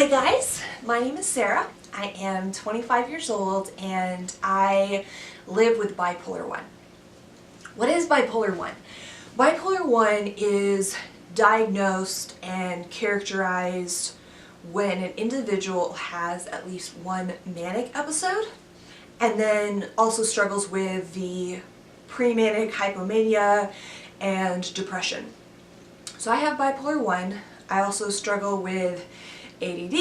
Hi guys, my name is Sarah. I am 25 years old and I live with bipolar 1. What is bipolar 1? Bipolar 1 is diagnosed and characterized when an individual has at least one manic episode and then also struggles with the pre-manic hypomania and depression. So I have bipolar 1. I also struggle with ADD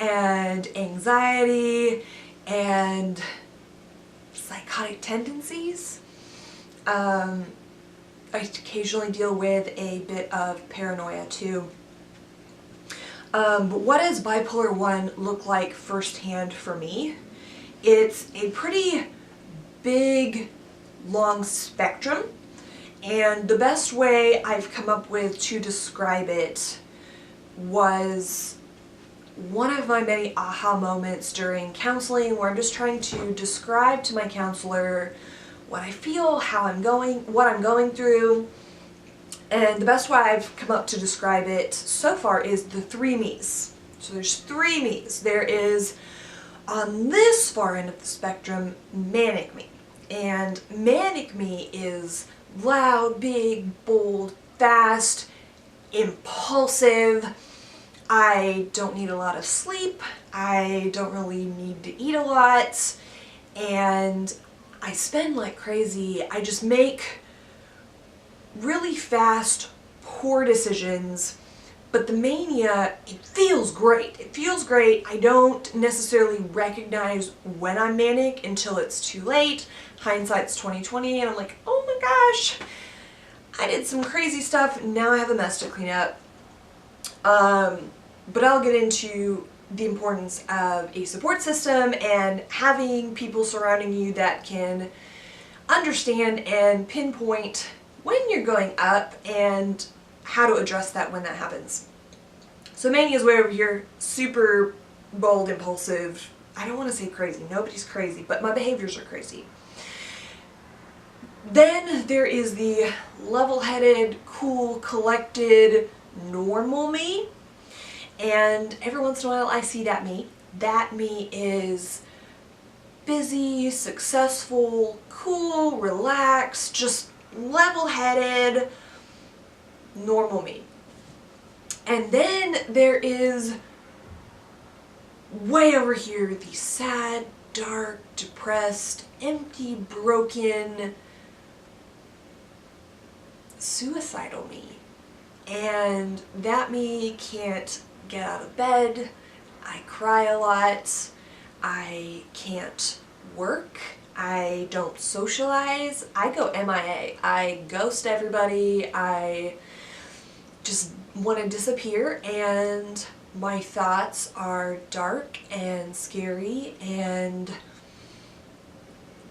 and anxiety and psychotic tendencies. I occasionally deal with a bit of paranoia too. But what does bipolar 1 look like firsthand for me? It's a pretty big, long spectrum, and the best way I've come up with to describe it was one of my many aha moments during counseling, where I'm just trying to describe to my counselor what I feel, how I'm going, what I'm going through. And the best way I've come up to describe it so far is the three me's. So there's three me's. There is, on this far end of the spectrum, manic me. And manic me is loud, big, bold, fast, impulsive. I don't need a lot of sleep, I don't really need to eat a lot, and I spend like crazy. I just make really fast, poor decisions, but the mania, it feels great. It feels great. I don't necessarily recognize when I'm manic until it's too late. Hindsight's 20/20, and I'm like, oh my gosh, I did some crazy stuff, now I have a mess to clean up. But I'll get into the importance of a support system and having people surrounding you that can understand and pinpoint when you're going up and how to address that when that happens. So mania is way over here, super bold, impulsive. I don't want to say crazy, nobody's crazy, but my behaviors are crazy. Then there is the level-headed, cool, collected, normal me. And every once in a while I see that me. That me is busy, successful, cool, relaxed, just level-headed, normal me. And then there is way over here the sad, dark, depressed, empty, broken, suicidal me. And that me can't get out of bed, I cry a lot, I can't work, I don't socialize, I go MIA, I ghost everybody, I just want to disappear, and my thoughts are dark and scary, and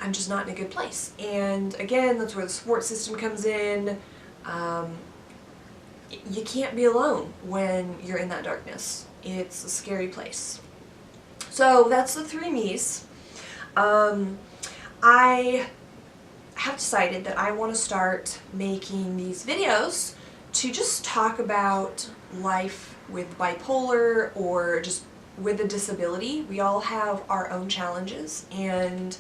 I'm just not in a good place. And again, that's where the support system comes in. You can't be alone when you're in that darkness. It's a scary place. So that's the three me's. I have decided that I want to start making these videos to just talk about life with bipolar or just with a disability. We all have our own challenges, and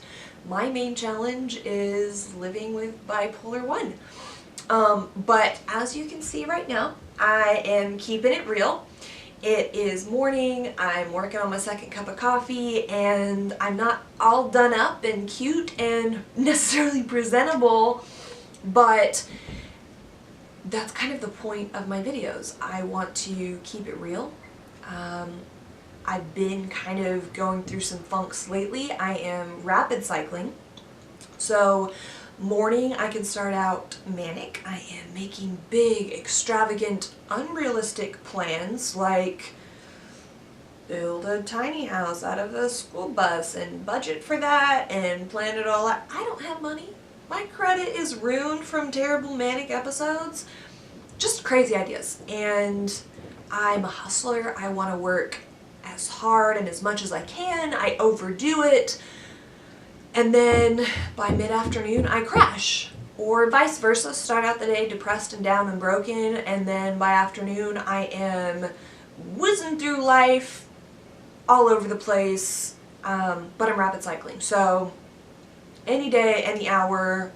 my main challenge is living with bipolar 1. But as you can see right now, I am keeping it real. It is morning, I'm working on my second cup of coffee, and I'm not all done up and cute and necessarily presentable, but that's kind of the point of my videos. I want to keep it real. I've been kind of going through some funks lately. I am rapid cycling. So morning I can start out manic. I am making big, extravagant, unrealistic plans like build a tiny house out of a school bus and budget for that and plan it all out. I don't have money. My credit is ruined from terrible manic episodes. Just crazy ideas. And I'm a hustler. I want to work as hard and as much as I can. I overdo it. And then by mid-afternoon I crash. Or vice versa, start out the day depressed and down and broken, and then by afternoon I am whizzing through life, all over the place, but I'm rapid cycling. So any day, any hour,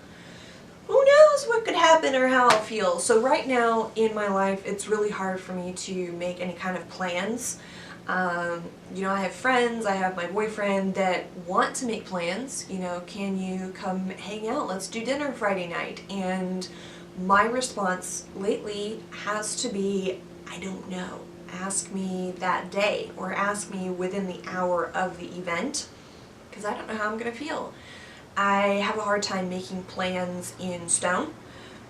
who knows what could happen or how I'll feel. So right now in my life, it's really hard for me to make any kind of plans. You know, I have friends, I have my boyfriend that want to make plans. You know, can you come hang out? Let's do dinner Friday night. And my response lately has to be, I don't know. Ask me that day, or ask me within the hour of the event, because I don't know how I'm going to feel. I have a hard time making plans in stone,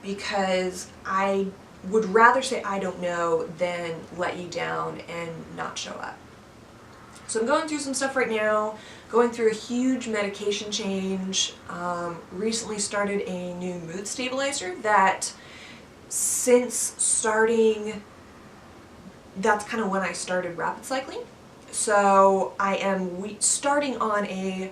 because I would rather say I don't know than let you down and not show up. So I'm going through some stuff right now, going through a huge medication change. Recently started a new mood stabilizer that since starting, that's kind of when I started rapid cycling. So I am starting on a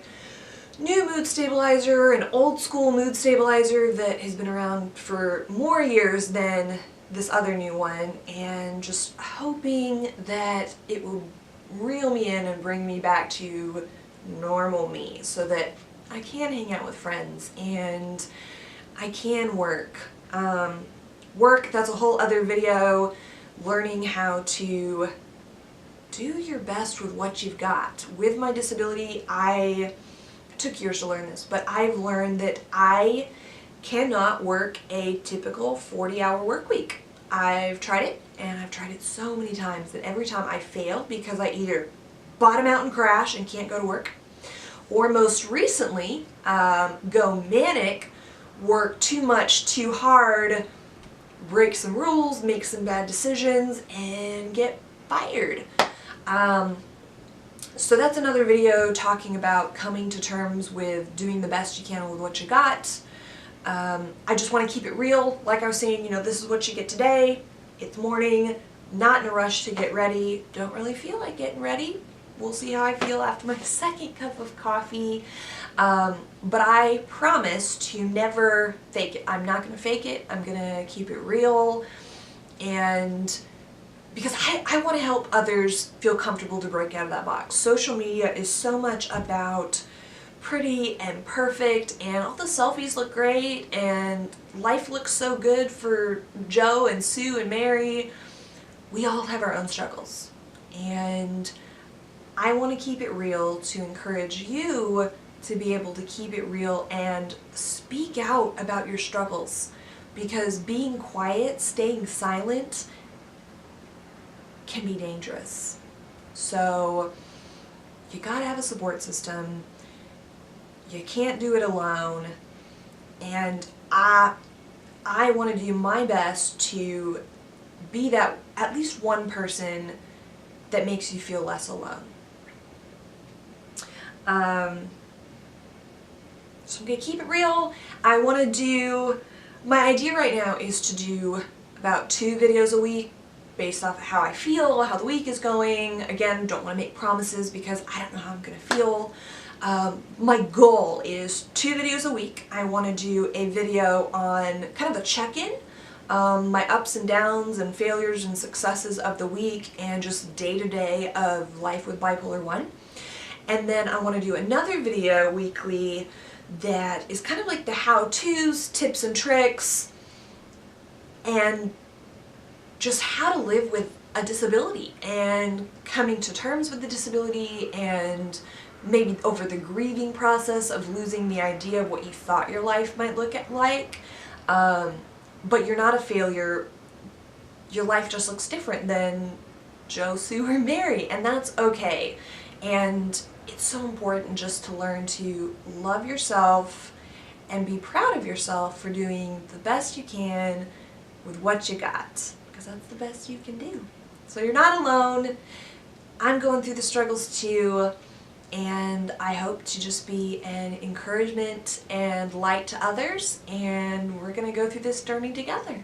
new mood stabilizer, an old school mood stabilizer that has been around for more years than this other new one, and just hoping that it will reel me in and bring me back to normal me so that I can hang out with friends and I can work. Work, that's a whole other video, learning how to do your best with what you've got. With my disability, it took years to learn this, but I've learned that I cannot work a typical 40-hour work week. I've tried it, and I've tried it so many times that every time I fail because I either bottom out and crash and can't go to work, or most recently, go manic, work too much, too hard, break some rules, make some bad decisions, and get fired. So that's another video talking about coming to terms with doing the best you can with what you got. I just want to keep it real. Like I was saying, you know, this is what you get today. It's morning, not in a rush to get ready. Don't really feel like getting ready. We'll see how I feel after my second cup of coffee. But I promise to never fake it. I'm not going to fake it. I'm going to keep it real. And because I want to help others feel comfortable to break out of that box. Social media is so much about pretty and perfect, and all the selfies look great, and life looks so good for Joe and Sue and Mary. We all have our own struggles, and I want to keep it real to encourage you to be able to keep it real and speak out about your struggles, because being quiet, staying silent, can be dangerous. So you gotta have a support system. You can't do it alone, and I want to do my best to be that at least one person that makes you feel less alone. So I'm going to keep it real. I want to do, my idea right now is to do about 2 videos a week based off of how I feel, how the week is going. Again, don't want to make promises because I don't know how I'm going to feel. My goal is 2 videos a week. I want to do a video on kind of a check-in, my ups and downs and failures and successes of the week, and just day-to-day of life with Bipolar 1. And then I want to do another video weekly that is kind of like the how-tos, tips and tricks, and just how to live with a disability and coming to terms with the disability, and maybe over the grieving process of losing the idea of what you thought your life might look like. But you're not a failure. Your life just looks different than Joe, Sue, or Mary, and that's okay. And it's so important just to learn to love yourself and be proud of yourself for doing the best you can with what you got, because that's the best you can do. So you're not alone. I'm going through the struggles too, and I hope to just be an encouragement and light to others, and we're going to go through this journey together.